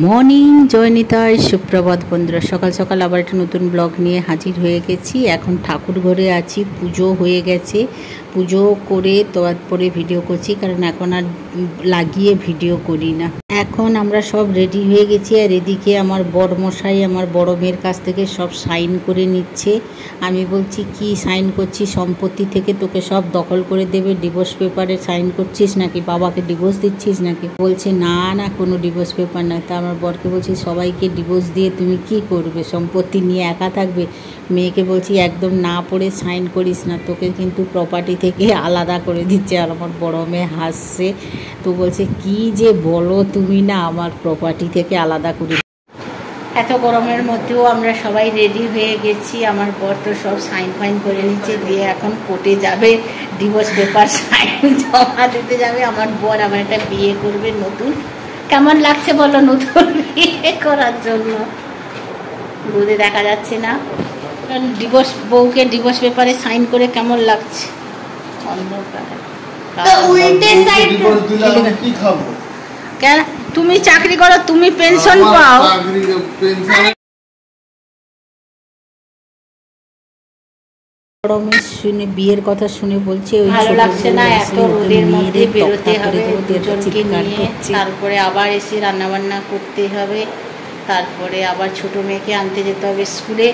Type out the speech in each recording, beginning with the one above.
Morning জয়নিতাই সুপ্রভাত বন্ধুরা, সকাল সকাল আবার একটা নতুন ব্লগ নিয়ে হাজির হয়ে গেছি। এখন ঠাকুর ঘরে আছি, পুজো হয়ে গেছে, পুজো করে তারপরে ভিডিও করছি, কারণ এখন আর লাগিয়ে ভিডিও করি না। এখন আমরা সব রেডি হয়ে গেছি, আর এদিকে আমার বড়মশাই আমার বড় মেয়ের কাছ থেকে সব সাইন করে নিচ্ছে। আমি বলছি কি সাইন করছি, সম্পত্তি থেকে তোকে সব দখল করে দেবে, ডিভোর্স পেপারে সাইন করছিস নাকি, বাবাকে ডিভোর্স দিচ্ছিস নাকি? বলছে না না, কোনো ডিভোর্স পেপার না। তা আমার বরকে বলছি সবাইকে ডিভোর্স দিয়ে তুমি কি করবে, সম্পত্তি নিয়ে একা থাকবে? মেয়েকে বলছি একদম না পড়ে সাইন করিস না, তোকে কিন্তু প্রপার্টি থেকে আলাদা করে দিচ্ছে। আর আমার বড় মেয়ে হাসছে, তো বলছে কি যে বলো তুমি, না আমার প্রপার্টি থেকে আলাদা করে। এত গরমের মধ্যেও আমরা সবাই রেডি হয়ে গেছি। আমার বর তো সব সাইন ফাইন করে নিচ্ছে, দিয়ে এখন কোর্টে যাবে, ডিভোর্স পেপার সাইন জমা দিতে যাবে। আমার বর আমার একটা বিয়ে করবে নতুন। কেমন লাগছে বলো নতুন বিয়ে করার জন্য? রোদে দেখা যাচ্ছে না, ডিভোর্স বউকে ডিভোর্স পেপারে সাইন করে কেমন লাগছে? কেন তুমি চাকরি করো, তুমি পেনশন পাও। শুনে বিয়ের কথা শুনে বলছে ভালো লাগছে না, এত রোদের মধ্যে বেরোতে হবে দুজনকে নিয়ে, তারপরে আবার এসে রান্না বান্না করতে হবে, তারপরে আবার ছোট মেয়েকে আনতে যেতে হবে স্কুলে।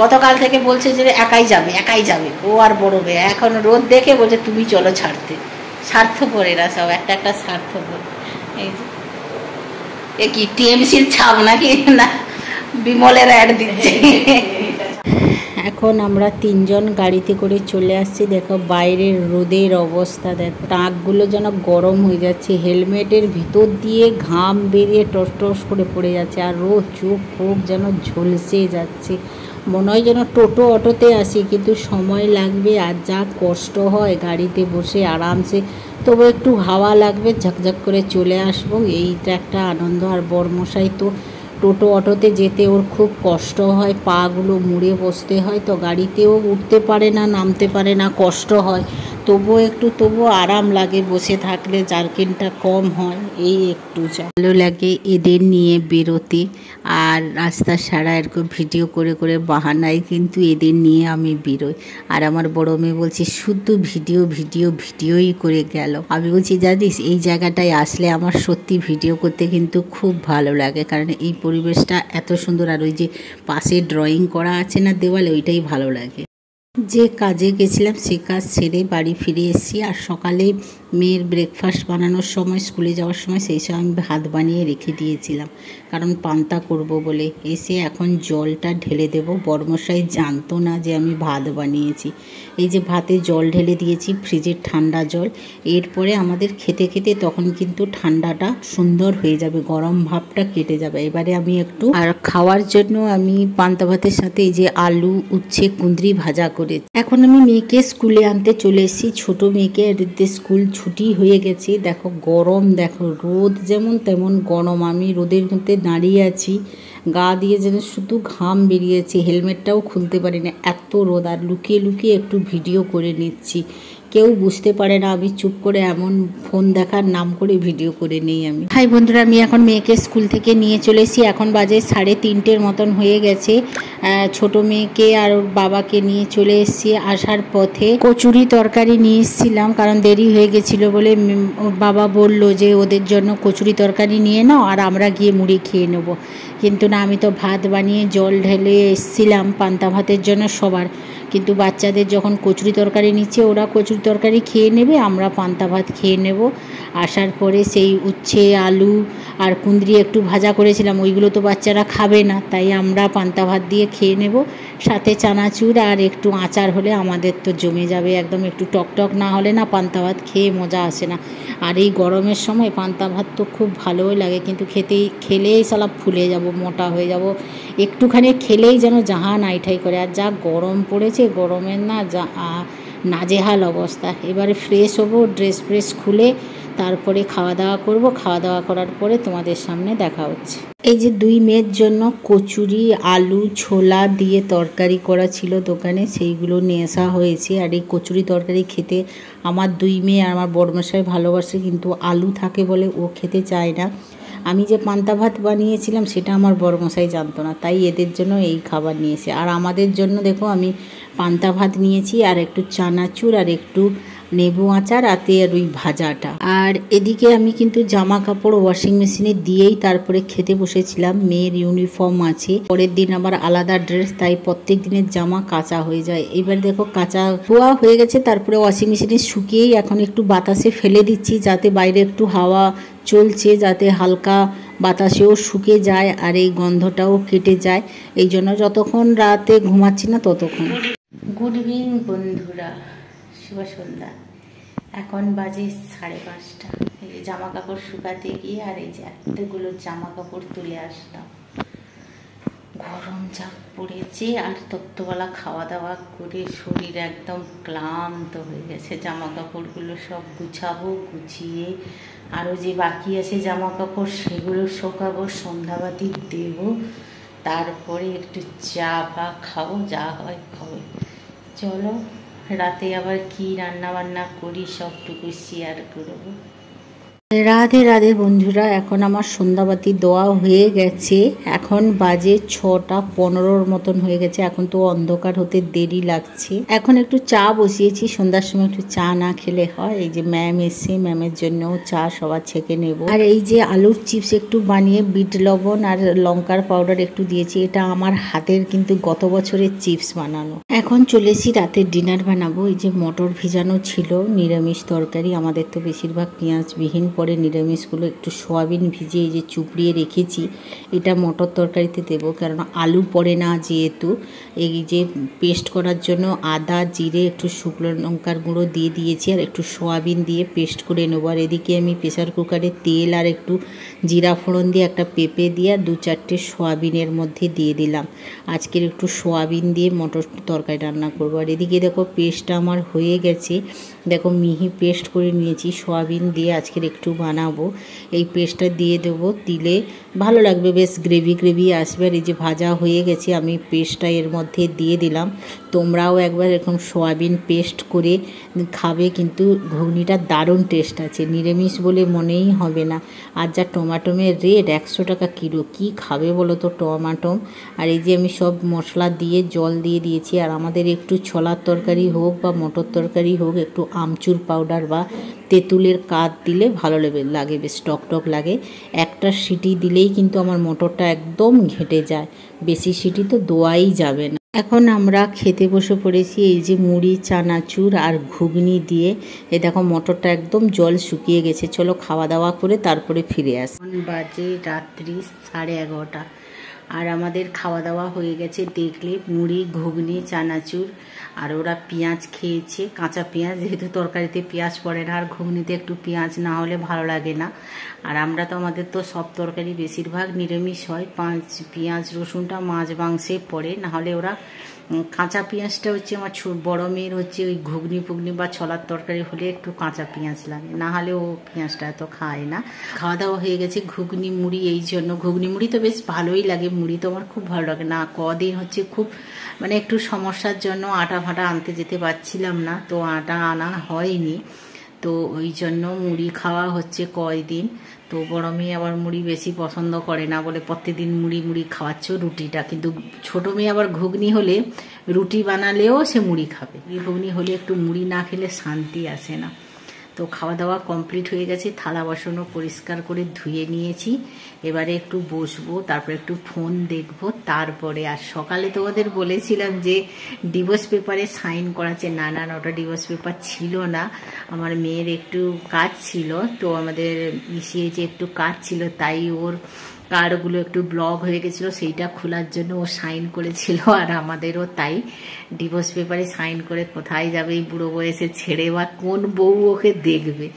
গতকাল থেকে বলছে যে একাই যাবে ও আর বড় মেয়ে। এখন রোদ দেখে বলছে তুমি চলো ছাড়তে। স্বার্থপর এরা সব, একটা একটা স্বার্থপর। এই যে এ কি টিএমসির ছাপ নাকি, না বিমলের অ্যাড দিচ্ছে। এখন আমরা তিনজন গাড়িতে করে চলে আসছি। দেখো বাইরের রোদের অবস্থা, দেখো টাকগুলো যেন গরম হয়ে যাচ্ছে, হেলমেটের ভিতর দিয়ে ঘাম বেরিয়ে টস টস করে পড়ে যাচ্ছে, আর রোদ চোখ ফোক যেন ঝলসে যাচ্ছে। মনে হয় যেন টোটো অটোতে আসি, কিন্তু সময় লাগবে, আর যা কষ্ট হয় গাড়িতে বসে আরামসে, তবু একটু হাওয়া লাগবে, ঝকঝক করে চলে আসবো, এইটা একটা আনন্দ। আর বরমশাই তো টোটো অটোতে যেতে ওর খুব কষ্ট হয়, পাগুলো মুড়ে বসতে হয়, তো গাড়িতেও উঠতে পারে না, নামতে পারে না, কষ্ট হয়, তবুও আরাম লাগে বসে থাকলে, জার্কিংটা কম হয়, এই একটু ভালো লাগে এদের নিয়ে বেরোতে। আর রাস্তার সারা এরকম ভিডিও করে করে বাহানায় কিন্তু এদের নিয়ে আমি বেরোই। আর আমার বড় মেয়ে বলছে শুধু ভিডিওই করে গেল। আমি বলছি জানিস এই জায়গাটায় আসলে আমার সত্যি ভিডিও করতে কিন্তু খুব ভালো লাগে, কারণ এই পরিবেশটা এত সুন্দর, আর ওই যে পাশে ড্রয়িং করা আছে না দেওয়ালে, ওইটাই ভালো লাগে। যে কাজে গেছিলাম সে কাজ সেরে বাড়ি ফিরে এসেছি। আর সকালে মেয়ের ব্রেকফাস্ট বানানোর সময়, স্কুলে যাওয়ার সময়, সেই সময় আমি ভাত বানিয়ে রেখে দিয়েছিলাম, কারণ পান্তা করব বলে। এসে এখন জলটা ঢেলে দেব। বড়মশাই জানতো না যে আমি ভাত বানিয়েছি। এই যে ভাতে জল ঢেলে দিয়েছি, ফ্রিজের ঠান্ডা জল। এরপরে আমাদের খেতে খেতে তখন কিন্তু ঠান্ডাটা সুন্দর হয়ে যাবে, গরম ভাবটা কেটে যাবে। এবারে আমি একটু, আর খাওয়ার জন্য আমি পান্তা ভাতের সাথে এই যে আলু, উচ্ছে, কুঁদরি ভাজা করে। এখন আমি মেয়েকে স্কুলে আনতে চলে এসেছি, ছোট মেয়েকে। স্কুল ছুটি হয়ে গেছে। দেখো গরম, দেখো রোদ যেমন তেমন গরম। আমি রোদের মধ্যে দাঁড়িয়ে আছি, গা দিয়ে যেন শুধু ঘাম বেরিয়েছে, হেলমেটটাও খুলতে পারি না, এত রোদ। আর লুকিয়ে লুকিয়ে একটু ভিডিও করে নিচ্ছি, কেউ বুঝতে পারে না আমি চুপ করে এমন ফোন দেখার নাম করে ভিডিও করে নেই আমি। হাই বন্ধুরা, আমি এখন মেয়েকে স্কুল থেকে নিয়ে চলে এসেছি। এখন বাজে 3:30 মতন হয়ে গেছে। ছোট মেয়েকে আর ওর বাবাকে নিয়ে চলে এসেছি। আসার পথে কচুরি তরকারি নিয়ে এসেছিলাম, কারণ দেরি হয়ে গেছিলো বলে ওর বাবা বলল যে ওদের জন্য কচুরি তরকারি নিয়ে নাও, আর আমরা গিয়ে মুড়ি খেয়ে নেবো। কিন্তু না, আমি তো ভাত বানিয়ে জল ঢেলে এসেছিলাম পান্তা ভাতের জন্য সবার, কিন্তু বাচ্চাদের যখন কচুরি তরকারি নিচ্ছে, ওরা কচুরি তরকারি খেয়ে নেবে, আমরা পান্তা ভাত খেয়ে নেব। আসার পরে সেই উচ্ছে, আলু আর কুঁদরি একটু ভাজা করেছিলাম, ওইগুলো তো বাচ্চারা খাবে না, তাই আমরা পান্তা ভাত দিয়ে খেয়ে নেব। সাথে চানাচুর আর একটু আচার হলে আমাদের তো জমে যাবে একদম। একটু টকটক না হলে না পান্তা ভাত খেয়ে মজা আসে না। আর এই গরমের সময় পান্তা ভাত তো খুব ভালোই লাগে, কিন্তু খেলেই সালা ফুলে যাব, মোটা হয়ে যাব। একটুখানি খেলেই যেন জাহান আইঠাই করে। আর যা গরম পড়েছে, গরমের না যা নাজেহাল অবস্থা। এবারে ফ্রেশ হবো, ড্রেস ফ্রেশ খুলে তারপরে খাওয়া দাওয়া করব। খাওয়া দাওয়া করার পরে তোমাদের সামনে দেখা হচ্ছে। এই যে 2 মেয়ের জন্য কচুরি, আলু, ছোলা দিয়ে তরকারি করা ছিল দোকানে, সেইগুলো নিয়ে আসা হয়েছে। আর এই কচুরি তরকারি খেতে আমার 2 মেয়ে আর আমার বড়মশাই ভালোবাসে, কিন্তু আলু থাকে বলে ও খেতে চায় না। আমি যে পান্তা ভাত বানিয়েছিলাম সেটা আমার বড়মশাই জানতো না, তাই এদের জন্য এই খাবার নিয়েছে। আর আমাদের জন্য দেখো আমি পান্তা ভাত নিয়েছি, আর একটু চানাচুর, আর একটু লেবু আচার, আতে আর ওই ভাজাটা। আর এদিকে আমি কিন্তু জামা কাপড় ওয়াশিং মেশিনে দিয়েই তারপরে খেতে বসেছিলাম। মেয়ের ইউনিফর্ম আছে, পরের দিন আবার আলাদা ড্রেস, তাই প্রত্যেক দিনের জামা কাঁচা হয়ে যায়। এবার দেখো কাঁচা ধোয়া হয়ে গেছে, তারপরে ওয়াশিং মেশিনে শুকিয়েই এখন একটু বাতাসে ফেলে দিচ্ছি, যাতে বাইরে একটু হাওয়া চলছে, যাতে হালকা বাতাসেও শুকে যায় আর এই গন্ধটাও কেটে যায়। এই জন্য যতক্ষণ রাতে ঘুমাচ্ছি না ততক্ষণ। গুড ইভিনিং বন্ধুরা, শুভ সন্ধ্যা। এখন বাজে 5:30। এই যে জামা কাপড় শুকাতে গিয়ে আর এই যে এতগুলো জামা কাপড় তুলে আসলাম। গরম যা পড়েছে, আর তত্ত্ববেলা খাওয়া দাওয়া করে শরীর একদম ক্লান্ত হয়ে গেছে। জামা কাপড়গুলো সব গুছাবো, গুছিয়ে আরও যে বাকি আছে জামা কাপড় সেগুলো শুকাবো, সন্ধ্যাবাতি দেব, তারপরে একটু চা বা খাবো, যা হয় খাবো। চলো রাতে আবার কি রান্না বান্না করি সবটুকু শেয়ার করবো। রাধে রাধে বন্ধুরা, এখন আমার সন্ধ্যাবাতি দেওয়া হয়ে গেছে। এখন বাজে 6:15 মতন হয়ে গেছে। এখন তো অন্ধকার হতে দেরি লাগছে। এখন একটু চা বসিয়েছি, সন্ধ্যার সময় একটু চা না খেলে হয়। এই যে ম্যাম এসে, ম্যামের জন্যও চা সবার ছেঁকে নেব। আর এই যে আলুর চিপস একটু বানিয়ে বিট লবণ আর লঙ্কার পাউডার একটু দিয়েছি, এটা আমার হাতের কিন্তু গত বছরের চিপস বানানো। এখন চলেছি রাতের ডিনার বানাবো। এই যে মটর ভিজানো ছিল, নিরামিষ তরকারি, আমাদের তো বেশিরভাগ পেঁয়াজবিহীন, পরে নিরামিষগুলো একটু সয়াবিন ভিজিয়ে এই যে চুপড়িয়ে রেখেছি, এটা মটর তরকারিতে দেবো, কারণ আলু পড়ে না যেহেতু। এই যে পেস্ট করার জন্য আদা, জিরে, একটু শুকনো লঙ্কার গুঁড়ো দিয়ে দিয়েছি, আর একটু সয়াবিন দিয়ে পেস্ট করে নেবো। আর এদিকে আমি প্রেসার কুকারে তেল আর একটু জিরা ফোড়ন দিয়ে একটা পেঁপে দিয়ে আর 2-4টে সয়াবিনের মধ্যে দিয়ে দিলাম। আজকের একটু সয়াবিন দিয়ে মটর তরকারি রান্না করবো। আর এদিকে দেখো পেস্টটা আমার হয়ে গেছে, দেখো মিহি পেস্ট করে নিয়েছি, সয়াবিন দিয়ে আজকের একটু বানাবো। এই পেস্টটা দিয়ে দেবো, দিলে ভালো লাগবে, বেশ গ্রেভি গ্রেভি আসবে। আর এই যে ভাজা হয়ে গেছে, আমি পেস্টটা এর মধ্যে দিয়ে দিলাম। তোমরাও একবার এরকম সয়াবিন পেস্ট করে খাবে, কিন্তু ঘুগনিটা দারুণ টেস্ট আছে, নিরামিষ বলে মনেই হবে না। আর যা টমাটোমের রেট, 100 টাকা কিলো, কি খাবে বলো তো টমাটোম। আর এই যে আমি সব মশলা দিয়ে জল দিয়ে দিয়েছি। আর আমাদের একটু ছোলার তরকারি হোক বা মটর তরকারি হোক, একটু আমচুর পাউডার বা তেঁতুলের কাঠ দিলে ভালো লাগে, বেশ টক টক লাগে। একটা সিটি দিলেই কিন্তু আমার মটরটা একদম ঘেঁটে যায়, বেশি সিটি তো দোয়াই যাবে না। এখন আমরা খেতে বসে পড়েছি, এই যে মুড়ি, চানাচুর আর ঘুগনি দিয়ে। এই দেখো মটরটা একদম জল শুকিয়ে গেছে। চলো খাওয়া দাওয়া করে তারপরে ফিরে আসি। এখন বাজে রাত্রি 11:30, আর আমাদের খাওয়া দাওয়া হয়ে গেছে। দেখলে মুড়ি, ঘুগনি, চানাচুর, আর ওরা পেঁয়াজ খেয়েছে, কাঁচা পেঁয়াজ, যেহেতু তরকারিতে পেঁয়াজ পড়ে না, আর ঘুগনিতে একটু পেঁয়াজ না হলে ভালো লাগে না। আর আমরা তো, আমাদের তো সব তরকারি বেশিরভাগ নিরামিষ হয়, পেঁয়াজ রসুনটা মাছ মাংসে পড়ে, নাহলে ওরা কাঁচা পেঁয়াজটা হচ্ছে আমার বড় মেয়ের হচ্ছে ওই ঘুগনি ফুগনি বা ছোলার তরকারি হলে একটু কাঁচা পেঁয়াজ লাগে, না হলে ও পেঁয়াজটা এত খায় না। খাওয়া দাওয়া হয়ে গেছে, ঘুগনি মুড়ি, এই জন্য ঘুগনি মুড়ি তো বেশ ভালোই লাগে, মুড়ি তো আমার খুব ভালো লাগে না। কদিন হচ্ছে খুব মানে একটু সমস্যার জন্য আটা ফাটা আনতে যেতে পারছিলাম না, তো আটা আনা হয়নি, তো ওই জন্য মুড়ি খাওয়া হচ্ছে কয়দিন। তো বড় মেয়ে আবার মুড়ি বেশি পছন্দ করে না, বলে প্রত্যেকদিন মুড়ি মুড়ি খাওয়াচ্ছ রুটিটা, কিন্তু ছোট মেয়ে আবার ঘুগনি হলে রুটি বানালেও সে মুড়ি খাবে, ঘুগনি হলে একটু মুড়ি না খেলে শান্তি আসে না। তো খাওয়া দাওয়া কমপ্লিট হয়ে গেছে, থালা বাসনও পরিষ্কার করে ধুয়ে নিয়েছি। এবারে একটু বসবো, তারপরে একটু ফোন দেখবো, তারপরে। আর সকালে তোমাদের বলেছিলাম যে ডিভোর্স পেপারে সাইন করাচ্ছে, না ওটা ডিভোর্স পেপার ছিল না, আমার মেয়ের একটু কাজ ছিল, তো আমাদের যে একটু কাজ ছিল, তাই ওর কার্ডগুলো একটু ব্লক হয়ে গেছিলো, সেইটা খোলার জন্য ও সাইন করেছিল। আর আমাদেরও তাই, ডিভোর্স পেপারে সাইন করে কোথায় যাবে এই বুড়ো বয়সে ছেড়ে, বা কোন বউ ওকে দেখবে,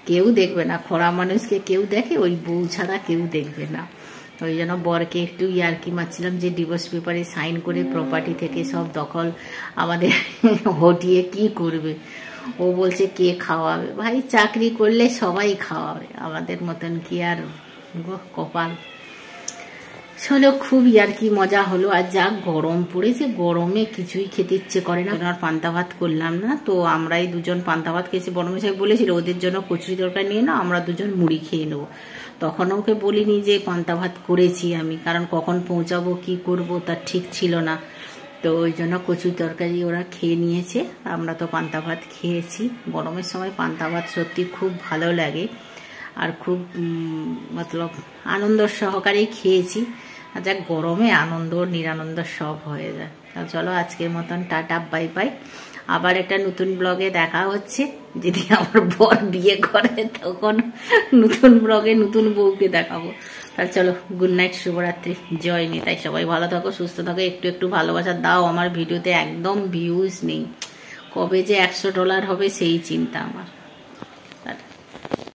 কেউ দেখবে না, খরা মানুষকে কেউ দেখে, ওই বউ ছাড়া কেউ দেখবে না। ওই জন্য বরকে একটু ইয়ার্কি মারছিলাম যে ডিভোর্স পেপারে সাইন করে প্রপার্টি থেকে সব দখল আমাদের হটিয়ে কি করবে। ও বলছে কে খাওয়াবে, ভাই চাকরি করলে সবাই খাওয়াবে, আমাদের মতন কি আর কপাল। চলো খুব আর কি মজা হলো। আর যা গরম পড়েছে, গরমে কিছুই খেতে ইচ্ছে করে না। আর পান্তা ভাত করলাম না, তো আমরাই দুজন পান্তা ভাত খেয়েছি। বড়মেশাই বলেছিল ওদের জন্য কচুরি তরকারি নিয়ে না, আমরা দুজন মুড়ি খেয়ে নেবো। তখন ওকে বলিনি যে পান্তা ভাত করেছি আমি, কারণ কখন পৌঁছাবো কি করব তার ঠিক ছিল না। তো ওই জন্য কচুরি তরকারি ওরা খেয়ে নিয়েছে, আমরা তো পান্তা ভাত খেয়েছি। গরমের সময় পান্তা ভাত সত্যি খুব ভালো লাগে, আর খুব মতলব আনন্দ সহকারেই খেয়েছি। আর যা গরমে আনন্দ নিরানন্দ সব হয়ে যায়। তা চলো আজকের মতন টাটা, বাই বাই। আবার একটা নতুন ব্লগে দেখা হচ্ছে। যদি আমার বর বিয়ে করে তখন নতুন ব্লগে নতুন বউকে দেখাবো। তাহলে চলো, গুড নাইট, শুভরাত্রি, জয় নিতাই। সবাই ভালো থাকো, সুস্থ থাকো, একটু একটু ভালোবাসা দাও। আমার ভিডিওতে একদম ভিউজ নেই, কবে যে $100 হবে সেই চিন্তা আমার।